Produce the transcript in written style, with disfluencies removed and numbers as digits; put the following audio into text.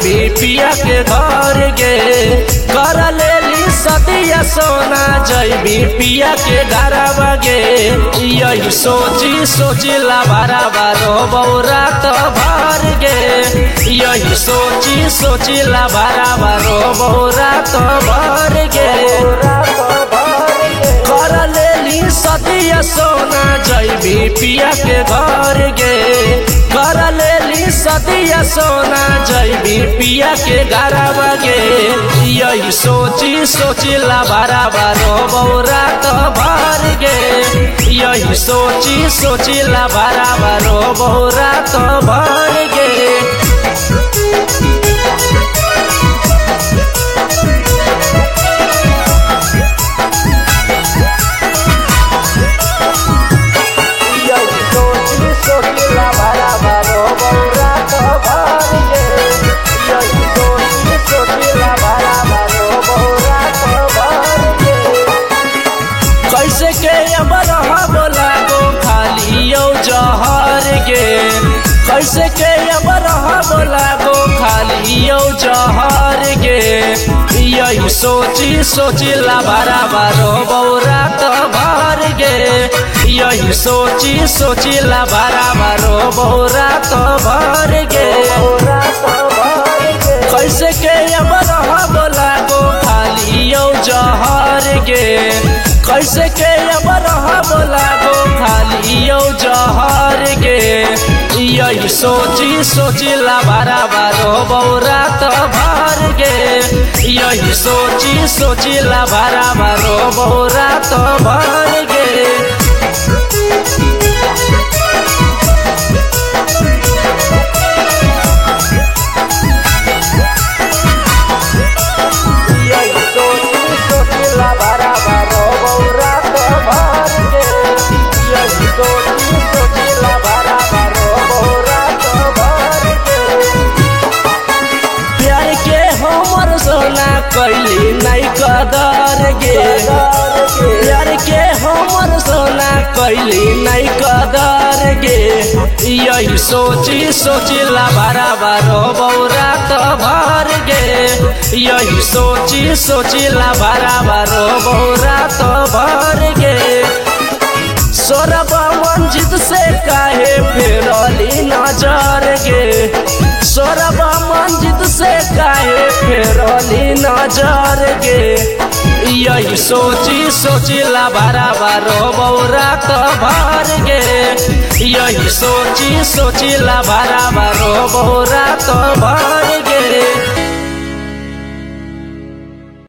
जैबी पिया के घर गे कर लेली सदिया सोना जैबी पिया के घरवा गे यही सोची सोचिला बारो बौरा तो भर गे यही सोची सोचिला बारो बौरा तो भर गे कर लेली सदिया सोना जैबी पिया के घर गे कर लेली सदिया सोना जैबी पिया के घरवा गे यही सोची सोचिला बारो बौरा तो भर गे यही सोची सोचिला बारो बौरा तो भर गे कैसे के अबर बोला गो खाली यौ जहर गे कैसे के अबर बोला गो खाली यौ जहर गे यही सोची सोचिला बारो बौरा तो भर गे यही सोची सोचिला बारो बौरा तो भर गे कैसे के अबर बोला गो खाली यौ जहर गे कैसे के अबर बोला गो खाली यौ जहर गे यही सोची सोचिला बारो बौरा तो भर गे यही सोची सोचिला बारो बौरा तो भर गे कैली नहीं कदर गे यार के हमर सोना कैली नहीं कदर गे यही सोची सोचिला बारो बौरा तो भर गे यही सोची सोचिला बारो बौरा तो भर गे सौरभ मंजित से काहे फेरली नजर गे सौरभ मंजित से काहे फेरली नजर गे यही सोची सोचिला बारो बौरा तो भर गे यही सोची सोचिला बारो बौरा तो भर